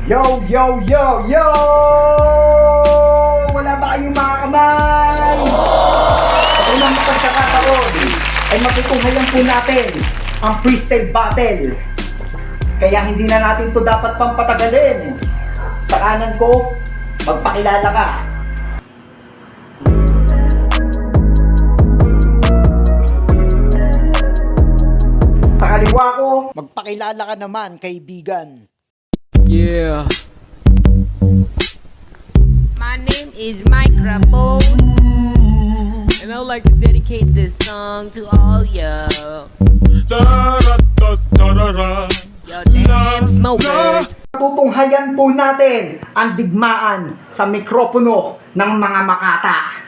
Yo, yo, yo, yo! Wala ba kayong mga kamay? Sa unang pagkakataon ay matutunghayan po natin ang freestyle battle. Kaya hindi na natin to dapat pang patagalin. Sa kanan ko, magpakilala ka. Sa kaliwa ko, magpakilala ka naman, kaibigan. Yeah. My name is Microphone, and I would like to dedicate this song to all you, your damn smokers. Tutunghayan po natin ang digmaan sa mikropono ng mga makata.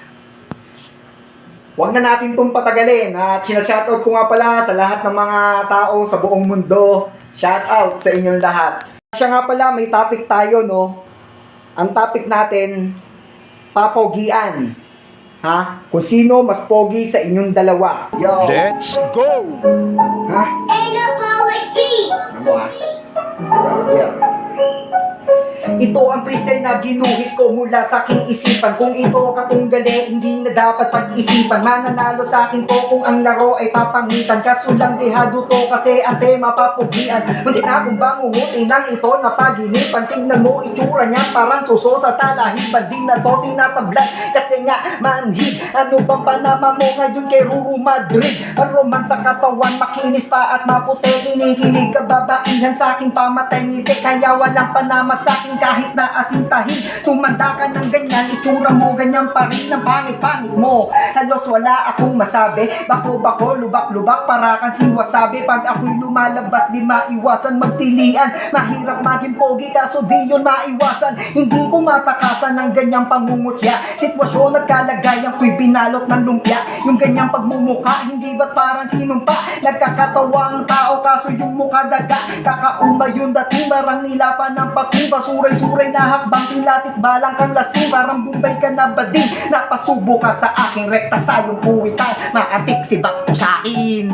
Huwag na natin itong patagalin at sinashoutout ko nga pala sa lahat ng mga tao sa buong mundo. Shoutout sa inyong lahat. Siya nga pala, may topic tayo, no? Ang topic natin, papogian. Ha? Kung sino mas pogi sa inyong dalawa. Yo! Let's go! Ha? Ano ha? Yeah. Ito ang freestyle na ginuhit ko mula sa aking isipan. Kung ito katunggali, hindi na dapat pag-isipan. Mananalo sa akin to kung ang laro ay papangitan. Kaso lang dehado to kasi ang tema papugian. Munti na akong bangungutin ng ito na paginipan. Tingnan mo itsura niya parang suso sa talahiban. Di na to tinatablan kasi nga manhid. Ano bang panama mo ngayon kay Ruru Madrid? Ang roman sa katawan, makinis pa at maputi. Kinikilig kababaihan sa aking pamatay ngiti. Kaya walang panama sa akin kahit na asintahin. Tumanda ka ng ganyan, itsura mo ganyan pa rin. Ang pangit-pangit mo, halos wala akong masabi. Bako-bako, lubak-lubak para kang si wasabi. Pag ako'y lumalabas di maiwasan magtilian. Mahirap maging pogi kaso di yun maiwasan. Hindi ko matakasan ng ganyang pangungutya. Sitwasyon at kalagayan ko'y binalot ng lumpia. Yung ganyang pagmumuka, hindi ba't parang sinumpa? Nagkakatawa ang tao kaso yung mukha daga. Kakauma yung dating, parang nilapan ng pati. Basuray-suray na hakbang, tilatik balang kang lasing. Parang bumbay ka na bading. Napasubo ka sa aking rekta sa iyong puwitan. Maatik si bakto sa akin.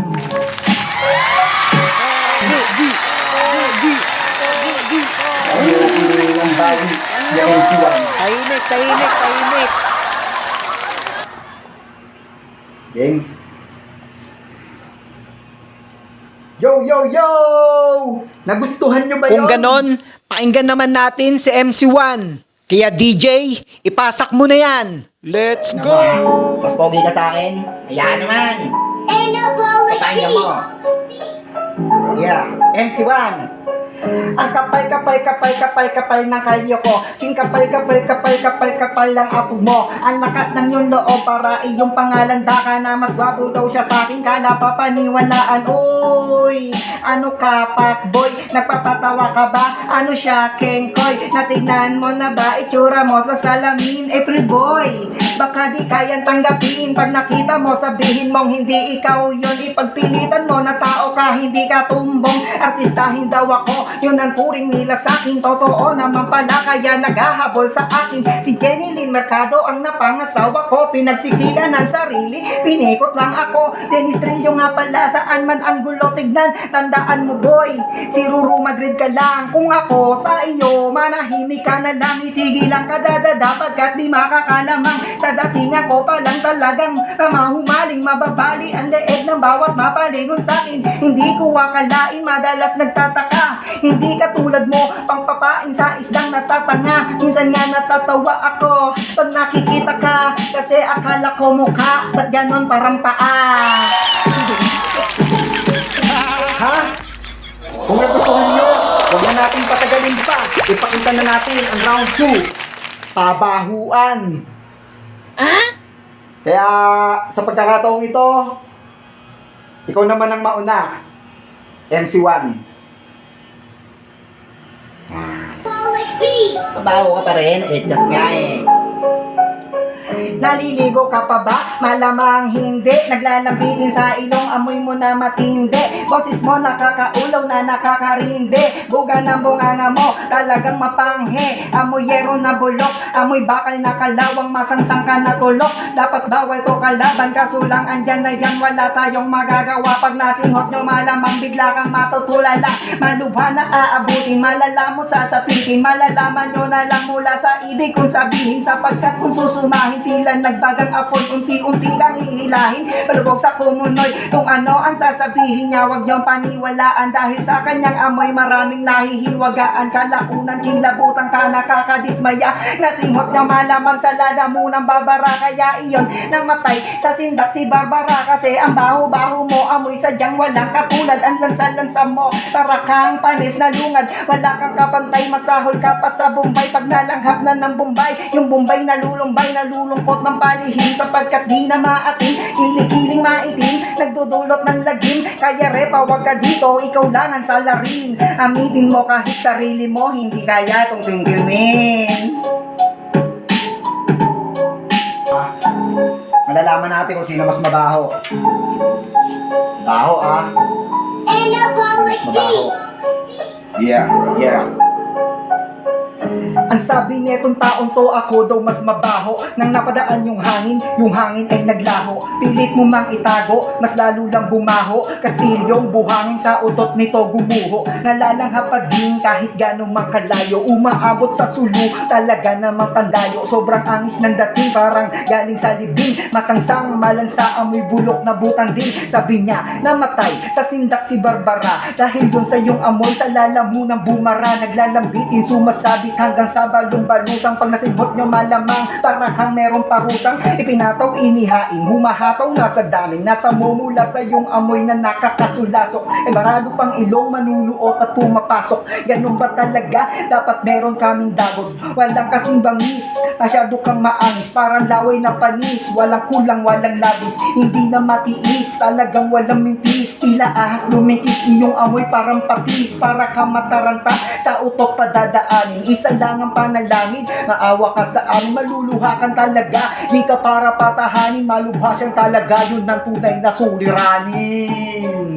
Ang bawi, yung siwang. Tahimik, tahimik, tahimik. Game. Yo, yo, yo! Nagustuhan nyo ba yun? Kung ganon, pakinggan naman natin si MC1. Kaya DJ, ipasak mo na yan. Let's go! Mas pogi ka sa akin? Ayan naman! Pakinggan mo. Yeah, MC1. Ang kapal ng kalyo ko. Sing kapal lang apog mo. Ang lakas ng yung loob para iyong pangalan. Daka na mas gwapo daw siya sa akin. Kala pa paniwalaan. Uy, ano ka pakboy? Nagpapatawa ka ba? Ano siya kengkoy? Natignan mo na ba itsura mo sa salamin? April boy, baka di kayang tanggapin. Pag nakita mo sabihin mong hindi ikaw yon. Ipagpilitan mo na tao ka, hindi ka tumbong. Artistahin daw ako, yun ang turing nila sa akin. Totoo naman pala kaya naghahabol sa akin. Si Jenny Lynn Mercado ang napangasawa ko. Pinagsiksikan ng sarili, pinikot lang ako. Dennis Trillo nga pala, saan man ang gulo tignan. Tandaan mo boy, si Ruru Madrid ka lang. Kung ako sa iyo, manahimik ka na lang. Itigil lang kadadada pagkat di makakalamang. Sa datingan ko pa lang talagang mahumaling mababali ang leeg ng bawat mapalingon sa akin. Hindi ko akalain, madalas nagtataka. Hindi katulad mo, pangpapain sa isdang natatanga. Minsan nga natatawa ako pag nakikita ka. Kasi akala ko mukha, ba't ganon parang paa? Ha? Kung nagustuhan nyo, huwag na natin patagalin pa. Ipakita na natin ang round 2. Pabahuan. Kaya sa pagkakataong ito, ikaw naman ang mauna. MC1. Pabaho ka pa rin, just nga eh. Naliligo ka pa ba? Malamang hindi. Naglalambitin sa ilong, amoy mo na matindi. Boses mo nakakaulaw na nakakarindi. Buga ng bunganga mo, talagang mapanghe. Amoy yero na bulok, amoy bakal na kalawang, masangsang ka na tulok. Dapat bawal to kalaban, kaso lang andyan na yan, wala tayong magagawa. Pag nasinghot nyo malamang bigla kang matutulala. Malubha na aabutin, malala mo sasapitin. Malalaman nyo na lang mula sa ibig kong sabihin. Sapagkat kung susumahin, tila nagbagang apoy, unti-unti lang ihilahin. Palubog sa kumunoy, kung ano ang sasabihin niya, wag niyong paniwalaan. Dahil sa kanyang amoy maraming nahihiwagaan. Kalaunan kilabutan ka, nakakadismaya. Nasinghot niya malamang sa lalamunang babara. Kaya iyon namatay sa sindak si Barbara. Kasi ang baho-baho mo, amoy sadyang walang katulad. Ang lansa-lansa mo, para kang panis na lungad. Wala kang kapantay, masahol ka pa sa Bombay. Pag nalanghap na ng Bombay, yung Bombay nalulumbay, nalulungkot ng palihim. Sapagkat di na maatim, kiling-kiling maitim, nagdudulot ng lagim. Kaya repa, wag ka dito, ikaw lang ang salarin. Amitin mo kahit sarili mo, hindi kaya tong tingkimin. Malalaman natin kung sino mas mabaho. Baho mas mabaho. Yeah. Ang sabi netong taong to, ako daw mas mabaho. Nang napadaan yung hangin ay naglaho. Pilit mo mang itago, mas lalo lang bumaho. Kastilyong buhangin sa utot nito gumuho. Nalalanghap pa din kahit gano'ng mang kalayo. Umaabot sa sulu, talaga namang pandayo. Sobrang angis ng dating, parang galing sa libing. Masangsang malansa, amoy bulok na butang din. Sabi niya, namatay sa sindak si Barbara. Dahil dun sa yung amoy, sa lalamunang bumara. Naglalambitin, sumasabit hanggang sa balong-balusang. Pag nasinghot nyo malamang, para kang merong parusang. Ipinataw, inihain, humahataw na sa daming. Natamo mula sa yung amoy na nakakasulasok. Barado pang ilong, manunuot at pumapasok. Ganun ba talaga? Dapat meron kaming dagod. Walang kasing bangis, masyado kang maangis. Parang laway na panis, walang kulang, walang labis. Hindi na matiis, talagang walang mintis. Tila ahas lumikis, iyong amoy parang patis. Para kang mataranta, sa utok padadaanin. Isa lang ang panalangin, maawa ka sa amin, maluluha kan talaga. Di ka para patahanin, malubha siyang talaga. Yun ang tunay na suliranin.